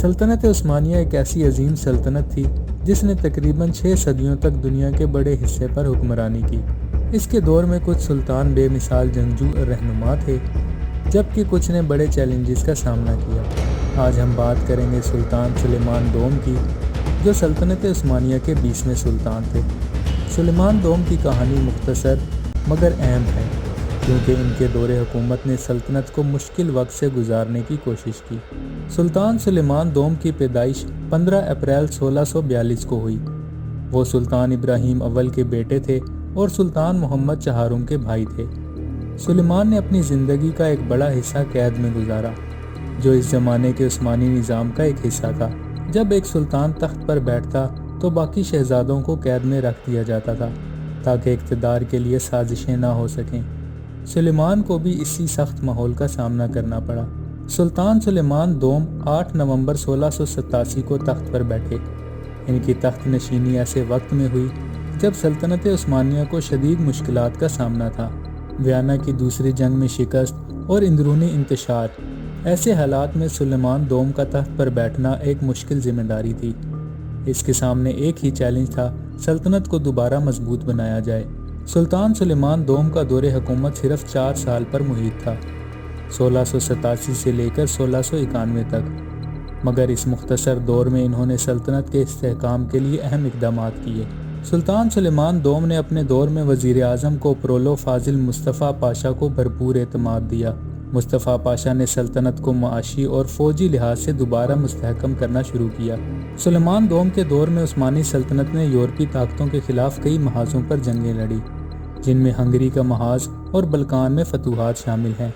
سلطنت عثمانیہ ایک ایسی عظیم سلطنت تھی جس نے تقریباً 6 صدیوں تک دنیا کے بڑے حصے پر حکمرانی کی۔ اس کے دور میں کچھ سلطان بے مثال جنگجو اور رہنما تھے، جبکہ کچھ نے بڑے چیلنجز کا سامنا کیا۔ آج ہم بات کریں گے سلطان سلیمان دوم کی، جو سلطنت عثمانیہ کے 20ویں سلطان تھے۔ سلیمان دوم کی کہانی مختصر مگر اہم ہے، کیونکہ ان کے دور حکومت نے سلطنت کو مشکل وقت سے گزارنے کی کوشش کی۔ سلطان سلیمان دوم کی پیدائش 15 اپریل 1642 کو ہوئی۔ وہ سلطان ابراہیم اول کے بیٹے تھے اور سلطان محمد چہارم کے بھائی تھے۔ سلیمان نے اپنی زندگی کا ایک بڑا حصہ قید میں گزارا، جو اس زمانے کے عثمانی نظام کا ایک حصہ تھا۔ جب ایک سلطان تخت پر بیٹھتا تو باقی شہزادوں کو قید میں رکھ دیا جاتا تھا تاکہ اقتدار کے لیے سازشیں نہ ہو سکیں۔ سلیمان کو بھی اسی سخت ماحول کا سامنا کرنا پڑا۔ سلطان سلیمان دوم 8 نومبر 1687 کو تخت پر بیٹھے۔ ان کی تخت نشینی ایسے وقت میں ہوئی جب سلطنت عثمانیہ کو شدید مشکلات کا سامنا تھا۔ ویانا کی دوسری جنگ میں شکست اور اندرونی انتشار، ایسے حالات میں سلیمان دوم کا تخت پر بیٹھنا ایک مشکل ذمہ داری تھی۔ اس کے سامنے ایک ہی چیلنج تھا، سلطنت کو دوبارہ مضبوط بنایا جائے۔ سلطان سلیمان دوم کا دور حکومت صرف 4 سال پر محیط تھا، 1687 سے لے کر 1691 تک، مگر اس مختصر دور میں انہوں نے سلطنت کے استحکام کے لیے اہم اقدامات کیے۔ سلطان سلیمان دوم نے اپنے دور میں وزیر اعظم کو پرولو فاضل مصطفیٰ پاشا کو بھرپور اعتماد دیا۔ مصطفیٰ پاشا نے سلطنت کو معاشی اور فوجی لحاظ سے دوبارہ مستحکم کرنا شروع کیا۔ سلیمان دوم کے دور میں عثمانی سلطنت نے یورپی طاقتوں کے خلاف کئی محاذوں پر جنگیں لڑی، جن میں ہنگری کا محاذ اور بلقان میں فتوحات شامل ہیں۔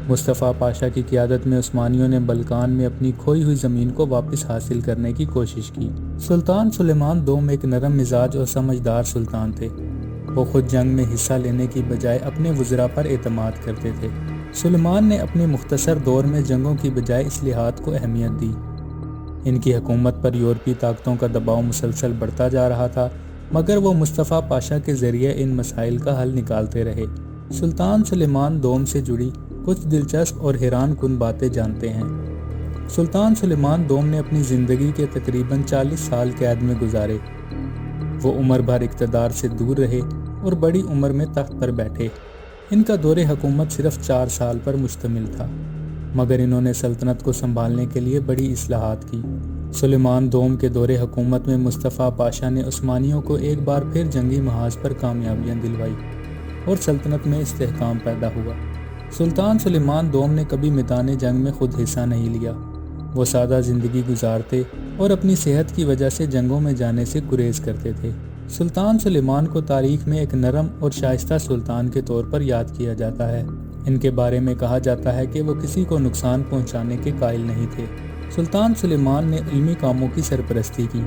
مصطفیٰ پاشا کی قیادت میں عثمانیوں نے بلقان میں اپنی کھوئی ہوئی زمین کو واپس حاصل کرنے کی کوشش کی۔ سلطان سلیمان دوم ایک نرم مزاج اور سمجھدار سلطان تھے۔ وہ خود جنگ میں حصہ لینے کی بجائے اپنے وزراء پر اعتماد کرتے تھے۔ سلیمان نے اپنے مختصر دور میں جنگوں کی بجائے اصلاحات کو اہمیت دی۔ ان کی حکومت پر یورپی طاقتوں کا دباؤ مسلسل بڑھتا جا رہا تھا، مگر وہ مصطفیٰ پاشا کے ذریعے ان مسائل کا حل نکالتے رہے۔ سلطان سلیمان دوم سے جڑی کچھ دلچسپ اور حیران کن باتیں جانتے ہیں۔ سلطان سلیمان دوم نے اپنی زندگی کے تقریباً 40 سال قید میں گزارے۔ وہ عمر بھر اقتدار سے دور رہے اور بڑی عمر میں تخت پر بیٹھے۔ ان کا دور حکومت صرف 4 سال پر مشتمل تھا، مگر انہوں نے سلطنت کو سنبھالنے کے لیے بڑی اصلاحات کی۔ سلیمان دوم کے دور حکومت میں مصطفیٰ پاشا نے عثمانیوں کو ایک بار پھر جنگی محاذ پر کامیابیاں دلوائی اور سلطنت میں استحکام پیدا ہوا۔ سلطان سلیمان دوم نے کبھی میدان جنگ میں خود حصہ نہیں لیا۔ وہ سادہ زندگی گزارتے اور اپنی صحت کی وجہ سے جنگوں میں جانے سے گریز کرتے تھے۔ سلطان سلیمان کو تاریخ میں ایک نرم اور شائستہ سلطان کے طور پر یاد کیا جاتا ہے۔ ان کے بارے میں کہا جاتا ہے کہ وہ کسی کو نقصان پہنچانے کے قائل نہیں تھے۔ سلطان سلیمان نے علمی کاموں کی سرپرستی کی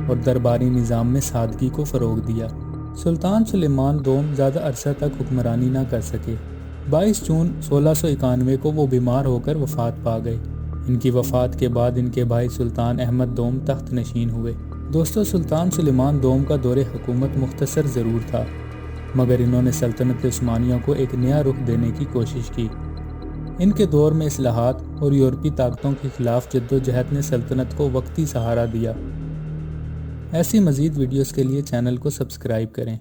اور درباری نظام میں سادگی کو فروغ دیا۔ سلطان سلیمان دوم زیادہ عرصہ تک حکمرانی نہ کر سکے۔ 22 جون 1691 کو وہ بیمار ہو کر وفات پا گئے۔ ان کی وفات کے بعد ان کے بھائی سلطان احمد دوم تخت نشین ہوئے۔ دوستو، سلطان سلیمان دوم کا دور حکومت مختصر ضرور تھا، مگر انہوں نے سلطنت عثمانیہ کو ایک نیا رخ دینے کی کوشش کی۔ ان کے دور میں اصلاحات اور یورپی طاقتوں کے خلاف جدوجہد نے سلطنت کو وقتی سہارا دیا۔ ایسی مزید ویڈیوز کے لیے چینل کو سبسکرائب کریں۔